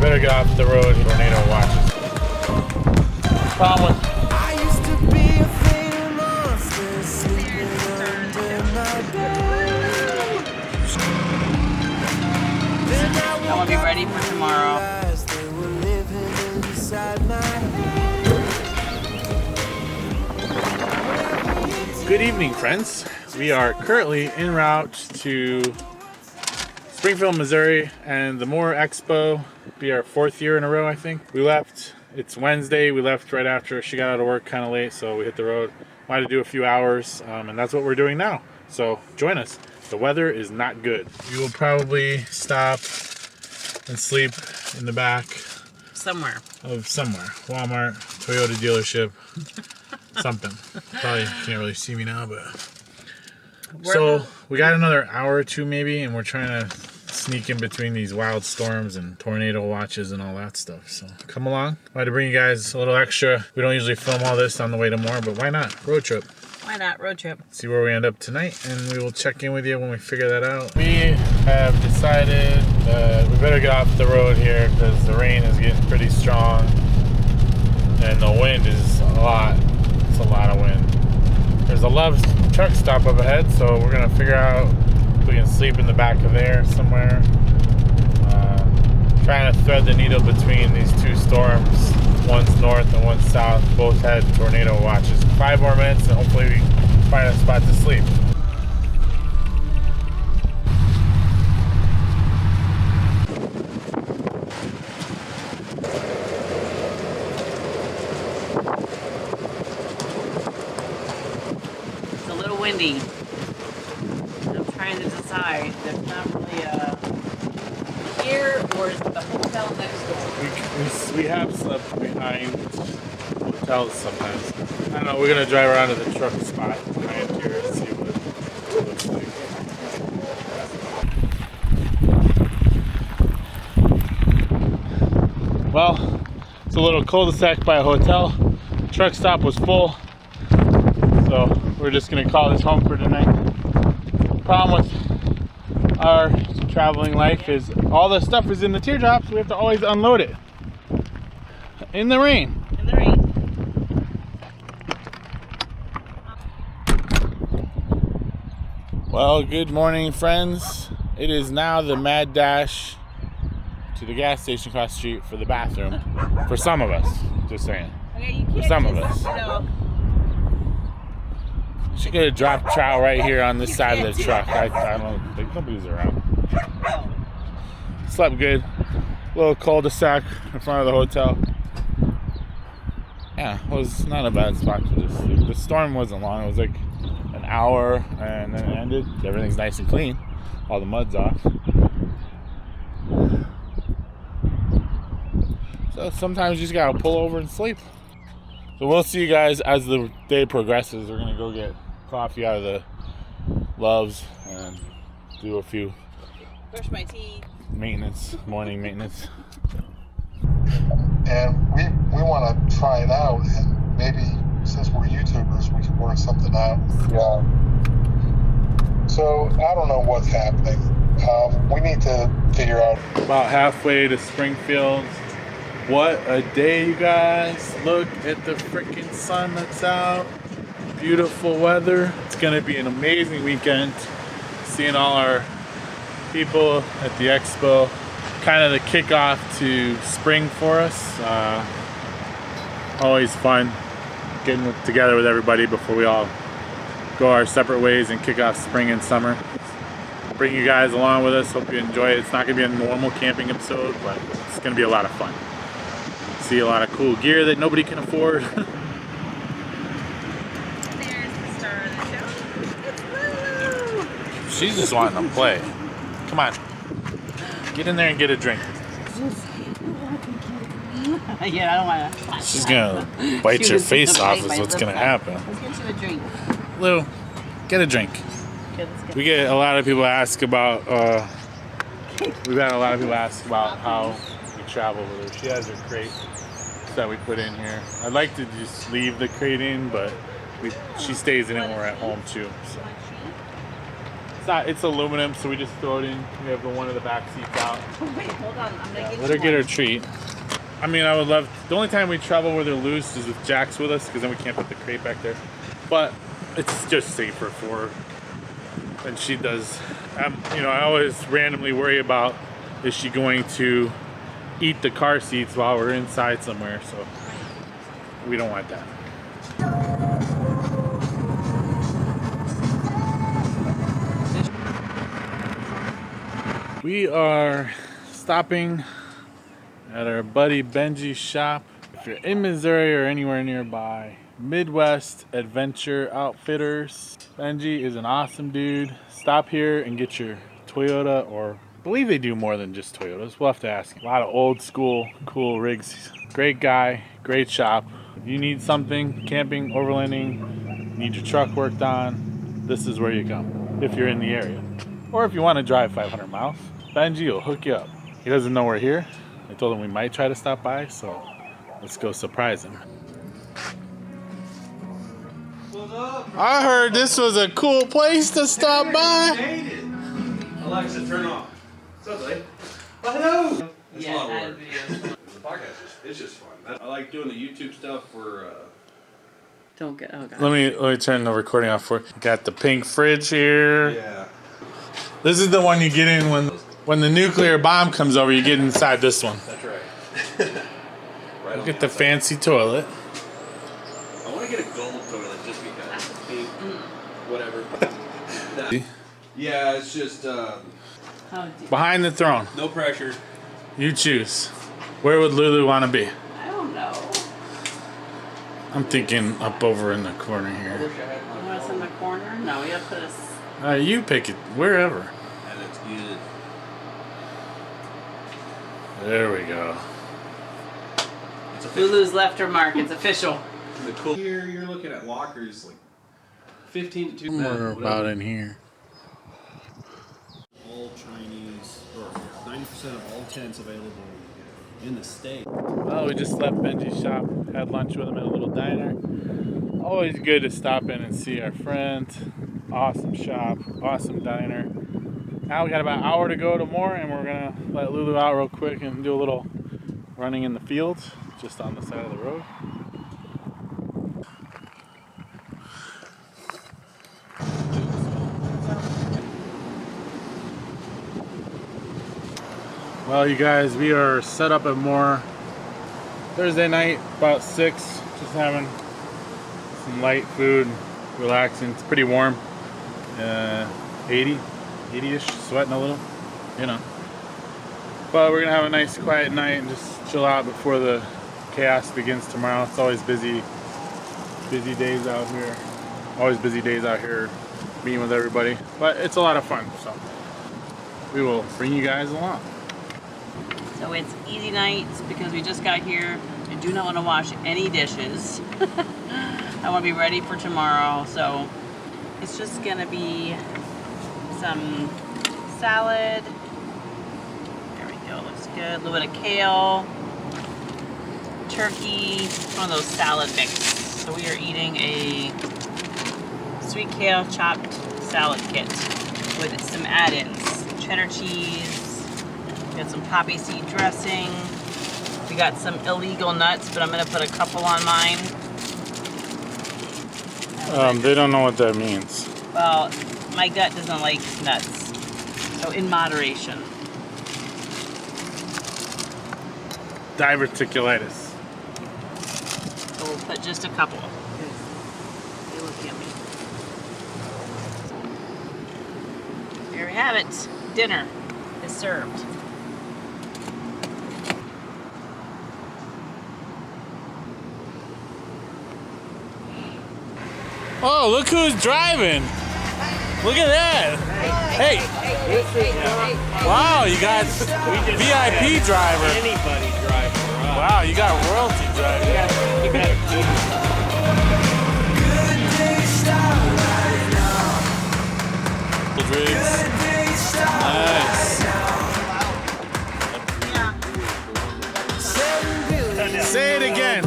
better get off the road. Tornado watches. Problem with I want to be ready for tomorrow. Good evening, friends. We are currently en route to Springfield, Missouri, and the MOORE Expo. It'll be our 4th year in a row, I think. We left, it's Wednesday, we left right after she got out of work kind of late, so we hit the road. Wanted to do a few hours, and that's what we're doing now. So join us. The weather is not good. We will probably stop and sleep in the back Somewhere. of somewhere. Walmart, Toyota dealership, something. Probably can't really see me now, but... So we got another hour or two maybe, and we're trying to sneak in between these wild storms and tornado watches and all that stuff. So come along. I had to bring you guys a little extra. We don't usually film all this on the way to MOORE, but why not? Road trip. Why not? Road trip. See where we end up tonight, and we will check in with you when we figure that out. We have decided that we better get off the road here because the rain is getting pretty strong, and the wind is a lot. It's a lot of wind. There's a Love's truck stop up ahead, so we're gonna figure out if we can sleep in the back of there somewhere. Trying to thread the needle between these two storms. One's north and one's south. Both had tornado watches. 5 more minutes and hopefully we can find a spot to sleep. It's a little windy. I'm trying to decide. There's not really a here or is it the hotel next door? We have slept behind hotels sometimes. I don't know, we're gonna drive around to the truck spot behind here and see what it looks like. Well, it's a little cul-de-sac by a hotel. Truck stop was full, so we're just gonna call this home for tonight. Problem with our traveling life is all the stuff is in the teardrops, so we have to always unload it in the rain. In the rain. Well, good morning, friends. It is now the mad dash to the gas station across the street for the bathroom. For some of us, just saying. Okay, you can't For some of just, us. She could have dropped trowel right here on this side of the truck. I don't think nobody's around. Slept good. Little cul-de-sac in front of the hotel. Yeah, it was not a bad spot to just sleep. The storm wasn't long. It was like an hour and then it ended. Everything's nice and clean. All the mud's off. So sometimes you just gotta pull over and sleep. So we'll see you guys as the day progresses. We're gonna go get coffee out of the Love's and do a few brush my teeth. morning maintenance. And we want to try it out, and maybe since we're YouTubers, we can work something out. Yeah. So I don't know what's happening. We need to figure out. About halfway to Springfield. What a day, you guys. Look at the freaking sun that's out. Beautiful weather. It's gonna be an amazing weekend. Seeing all our people at the expo. Kind of the kickoff to spring for us. Always fun getting together with everybody before we all go our separate ways and kick off spring and summer. Bring you guys along with us. Hope you enjoy it. It's not gonna be a normal camping episode, but it's gonna be a lot of fun. See a lot of cool gear that nobody can afford. There's the star of the show. She's just wanting to play. Come on. Get in there and get a drink. Yeah, I don't want to. She's gonna bite your face off is what's gonna happen. Let's get you a drink. Lou, get a drink. Okay, let's get We get a lot of people ask about, we've had a lot of people ask about how we travel with her. She has her crate that we put in here. I'd like to just leave the crate in, but she stays in it when we're at home too. So. It's aluminum, so we just throw it in. We have one of the back seats out. Oh, wait, hold on. I'm gonna Let her get her treat. I mean, I would love. The only time we travel where they're loose is with Jax with us, because then we can't put the crate back there. But it's just safer for her. And she does. You know, I always randomly worry about, is she going to eat the car seats while we're inside somewhere? So we don't want that. We are stopping at our buddy Benji's shop. If you're in Missouri or anywhere nearby, Midwest Adventure Outfitters. Benji is an awesome dude. Stop here and get your Toyota, or I believe they do more than just Toyotas. We'll have to ask. A lot of old school, cool rigs. Great guy, great shop. If you need something, camping, overlanding, need your truck worked on, this is where you come if you're in the area. Or if you want to drive 500 miles, Benji will hook you up. He doesn't know we're here. I told him we might try to stop by, so let's go surprise him. I heard this was a cool place to stop by. Alexa, turn off. What's up, buddy? Hello. It's a lot of work. The podcast it's just fun. I like doing the YouTube stuff for. Don't get. Oh god. Let me turn the recording off for you. Got the pink fridge here. Yeah. This is the one you get in when the nuclear bomb comes over. You get inside this one. That's right. Right. Look at the fancy toilet. I want to get a gold toilet just because. Whatever. Yeah, it's just Behind the throne. no pressure. You choose. Where would Lulu want to be? I don't know. I'm thinking up over in the corner here. You want us in the corner? No, we gotta put us. You pick it. Wherever. And it's good. There we go. It's official. Lulu's left her mark. It's official. The cool. Here you're looking at lockers like 15 to 2. We're about in here. All Chinese, or 90% of all tents available in the state. Well, we just left Benji's shop. Had lunch with him at a little diner. Always good to stop in and see our friends. Awesome shop, awesome diner. Now we got about an hour to go to MOORE, and we're gonna let Lulu out real quick and do a little running in the fields, just on the side of the road. Well, you guys, we are set up at MOORE Thursday night, about 6, just having some light food, relaxing. It's pretty warm, 80-ish, sweating a little, you know. But we're gonna have a nice quiet night and just chill out before the chaos begins tomorrow. It's always busy days out here. Always busy days out here meeting with everybody, but it's a lot of fun, so we will bring you guys along. So it's easy nights because we just got here. I do not want to wash any dishes. I want to be ready for tomorrow. So it's just going to be some salad. There we go. Looks good. A little bit of kale. Turkey. One of those salad mix. So we are eating a sweet kale chopped salad kit with some add-ins. Cheddar cheese. We got some poppy seed dressing. We got some illegal nuts, but I'm gonna put a couple on mine. They don't know what that means. Well, my gut doesn't like nuts, so in moderation. Diverticulitis. So we'll put just a couple. They look yummy. There we have it. Dinner is served. Oh, look who's driving. Look at that. Hey. Wow, you got VIP driver. Anybody drive. Wow, you got royalty driver. Nice. Say it again.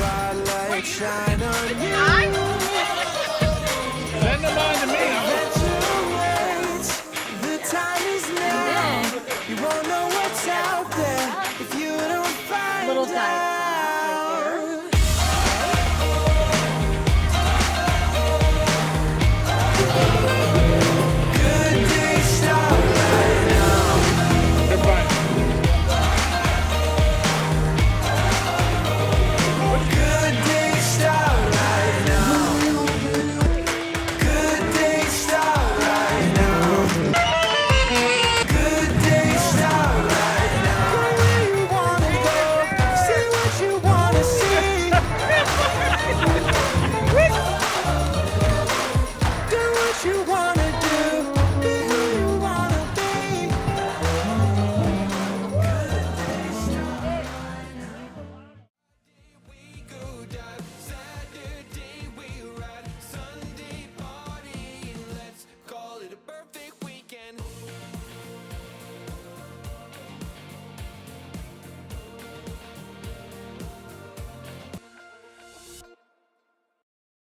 spotlight shine on you. Send them on to me. The time is now. You won't know what's out there if you don't find Little time.